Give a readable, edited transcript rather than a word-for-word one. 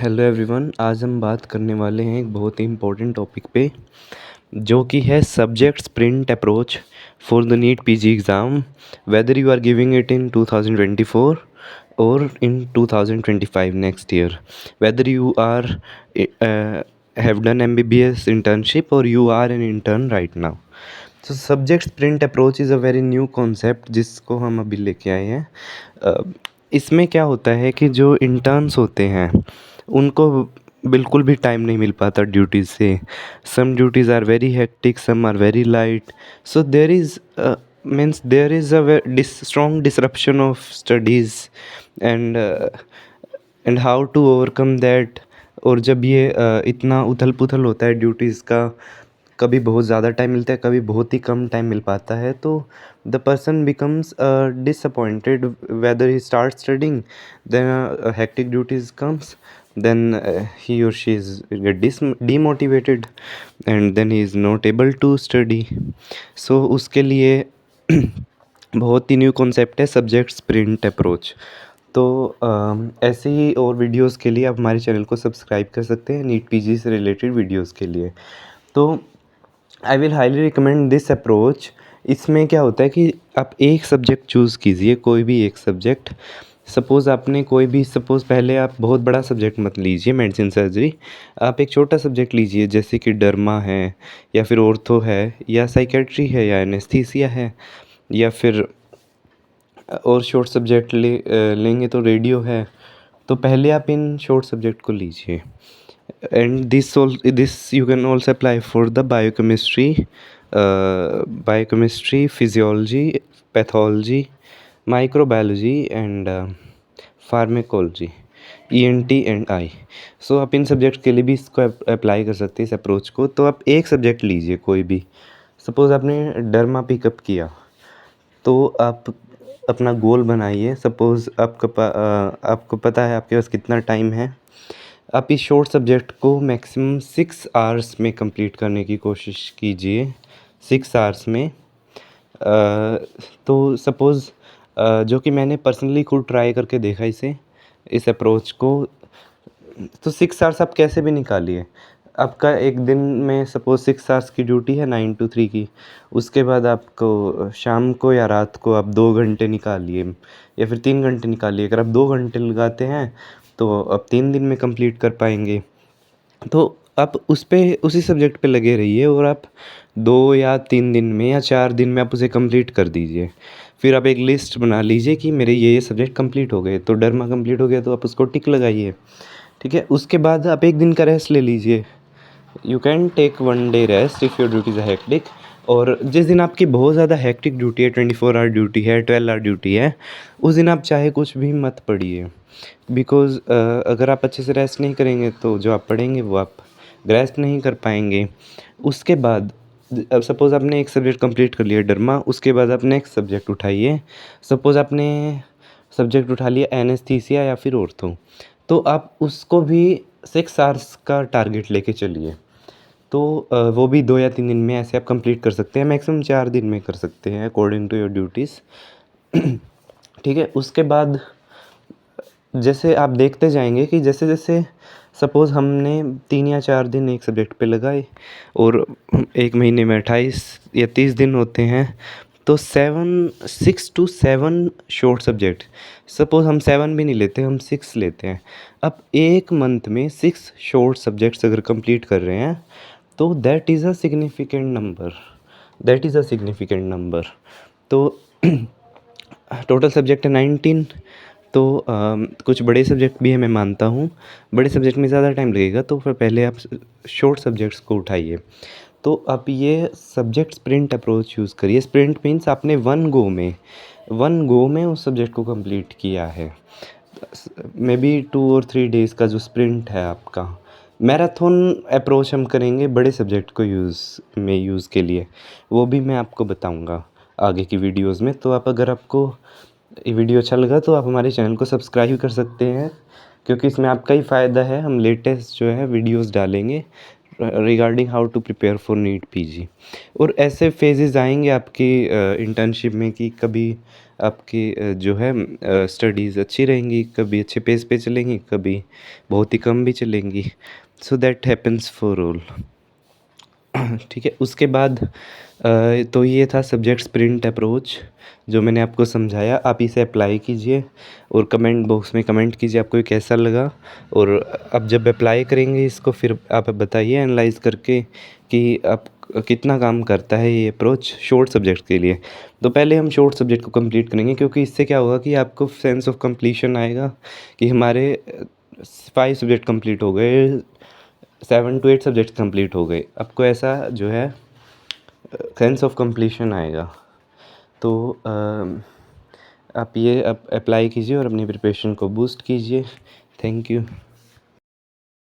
Hello everyone, आज हम बात करने वाले हैं एक बहुत ही इम्पोर्टेंट टॉपिक पे जो कि है subject sprint approach for the NEET PG exam, whether you are giving it in 2024 और in 2025 next year, whether you are have done MBBS internship और you are an intern right now. तो subject sprint approach is a very new concept जिसको हम अभी लेके आए हैं। इसमें क्या होता है कि जो इंटर्न्स होते हैं उनको बिल्कुल भी टाइम नहीं मिल पाता ड्यूटीज़ से। Some duties are very hectic, some are very light, so there is means there is a strong disruption of studies and and how to overcome that. और जब ये इतना उथल पुथल होता है ड्यूटीज़ का, कभी बहुत ज़्यादा टाइम मिलता है, कभी बहुत ही कम टाइम मिल पाता है, तो the person becomes disappointed whether he starts studying, then hectic duties comes, then he or she is get demotivated and then he is not able to study. So उसके लिए बहुत ही न्यू कॉन्सेप्ट है subject sprint approach. तो ऐसे ही और videos के लिए आप हमारे चैनल को सब्सक्राइब कर सकते हैं नीट पीजी से रिलेटेड वीडियोस के लिए। तो I will highly recommend this approach. इसमें क्या होता है कि आप एक सब्जेक्ट चूज़ कीजिए, कोई भी एक सब्जेक्ट। सपोज़ आपने कोई भी सपोज़ पहले आप बहुत बड़ा सब्जेक्ट मत लीजिए मेडिसिन सर्जरी, आप एक छोटा सब्जेक्ट लीजिए जैसे कि डर्मा है या फिर ऑर्थो है या साइकेट्री है या एनेस्थीसिया है या फिर और शॉर्ट सब्जेक्ट लेंगे तो रेडियो है। तो पहले आप इन शॉर्ट सब्जेक्ट को लीजिए and this you can also apply for the biochemistry, physiology, pathology, microbiology and pharmacology, ENT and I। सो आप इन सब्जेक्ट के लिए भी इसको अप्लाई कर सकते हैं इस अप्रोच को। तो आप एक सब्जेक्ट लीजिए कोई भी, सपोज़ आपने डर्मा पिकअप किया तो आप अपना गोल बनाइए। सपोज़ आपको पता है आपके पास कितना टाइम है, आप इस शॉर्ट सब्जेक्ट को मैक्सिमम 6 आवर्स में कंप्लीट करने की कोशिश कीजिए। 6 आवर्स में तो सपोज़ जो कि मैंने पर्सनली खुद ट्राई करके देखा इस अप्रोच को, तो 6 आवर्स आप कैसे भी निकालिए। आपका एक दिन में सपोज़ 6 आवर्स की ड्यूटी है 9 to 3 की, उसके बाद आपको शाम को या रात को आप 2 घंटे निकालिए या फिर 3 घंटे निकालिए। अगर आप 2 घंटे लगाते हैं तो आप 3 दिन में कंप्लीट कर पाएंगे। तो आप उसी सब्जेक्ट पे लगे रहिए और आप 2 या 3 दिन में या 4 दिन में आप उसे कंप्लीट कर दीजिए। फिर आप एक लिस्ट बना लीजिए कि मेरे ये सब्जेक्ट कंप्लीट हो गए। तो डर्मा कंप्लीट हो गया तो आप उसको टिक लगाइए, ठीक है। उसके बाद आप एक दिन का रेस्ट ले लीजिए। You can take 1 day rest if your duties are hectic. और जिस दिन आपकी बहुत ज़्यादा हेक्टिक ड्यूटी है, 24 आवर ड्यूटी है, 12 आवर ड्यूटी है, उस दिन आप चाहे कुछ भी मत पढ़िए। बिकॉज़ अगर आप अच्छे से रेस्ट नहीं करेंगे तो जो आप पढ़ेंगे वो आप ग्रैस्प नहीं कर पाएंगे। उसके बाद अब सपोज़ आपने एक सब्जेक्ट कंप्लीट कर लिया डर्मा, उसके बाद आप नेक्स्ट सब्जेक्ट उठाइए। सपोज़ आपने सब्जेक्ट उठा लिया एनेस्थीसिया या फिर ऑर्थो, तो आप उसको भी 6 आवर्स का टारगेट लेके चलिए। तो वो भी 2 या 3 दिन में ऐसे आप कंप्लीट कर सकते हैं, मैक्सिमम 4 दिन में कर सकते हैं अकॉर्डिंग टू योर ड्यूटीज़। ठीक है। उसके बाद जैसे आप देखते जाएंगे कि जैसे-जैसे सपोज़ हमने 3 या 4 दिन एक सब्जेक्ट पे लगाए और 1 महीने में 28 या 30 दिन होते हैं, तो 6 to 7 शॉर्ट सब्जेक्ट, सपोज़ हम 7 भी नहीं लेते, हम 6 लेते हैं। अब 1 मंथ में 6 शॉर्ट सब्जेक्ट्स अगर कंप्लीट कर रहे हैं तो that is a significant number. तो टोटल सब्जेक्ट है 19। तो कुछ बड़े सब्जेक्ट भी हैं, मैं मानता हूँ बड़े सब्जेक्ट में ज़्यादा टाइम लगेगा, तो फिर पहले आप शॉर्ट सब्जेक्ट्स को उठाइए। तो आप ये सब्जेक्ट स्प्रिंट अप्रोच यूज़ करिए। स्प्रिंट मीन्स आपने वन गो में उस सब्जेक्ट को कंप्लीट किया है। मे बी 2 और 3 डेज़ का जो स्प्रिंट है आपका। मैराथन अप्रोच हम करेंगे बड़े सब्जेक्ट को यूज़ के लिए, वो भी मैं आपको बताऊँगा आगे की वीडियोज़ में। तो अगर आपको ये वीडियो अच्छा लगा तो आप हमारे चैनल को सब्सक्राइब कर सकते हैं, क्योंकि इसमें आपका ही फ़ायदा है। हम लेटेस्ट जो है वीडियोस डालेंगे regarding how to prepare for NEET PG. और ऐसे फेजेस आएंगे आपकी इंटर्नशिप में कि कभी आपकी जो है स्टडीज़ अच्छी रहेंगी, कभी अच्छे पेस पे चलेंगी, कभी बहुत ही कम भी चलेंगी। So that happens for all. ठीक है, उसके बाद तो ये था सब्जेक्ट स्प्रिंट अप्रोच जो मैंने आपको समझाया। आप इसे अप्लाई कीजिए और कमेंट बॉक्स में कमेंट कीजिए आपको ये कैसा लगा। और अब जब अप्लाई करेंगे इसको फिर आप बताइए एनालाइज करके कि आप कितना काम करता है ये अप्रोच शॉर्ट सब्जेक्ट के लिए। तो पहले हम शॉर्ट सब्जेक्ट को कंप्लीट करेंगे, क्योंकि इससे क्या होगा कि आपको सेंस ऑफ कंप्लीशन आएगा कि हमारे 5 सब्जेक्ट कंप्लीट हो गए, 7 to 8 सब्जेक्ट कंप्लीट हो गए। आपको ऐसा जो है सेंस ऑफ कंप्लीशन आएगा। तो आप ये अप्लाई कीजिए और अपनी प्रिपरेशन को बूस्ट कीजिए। Thank you.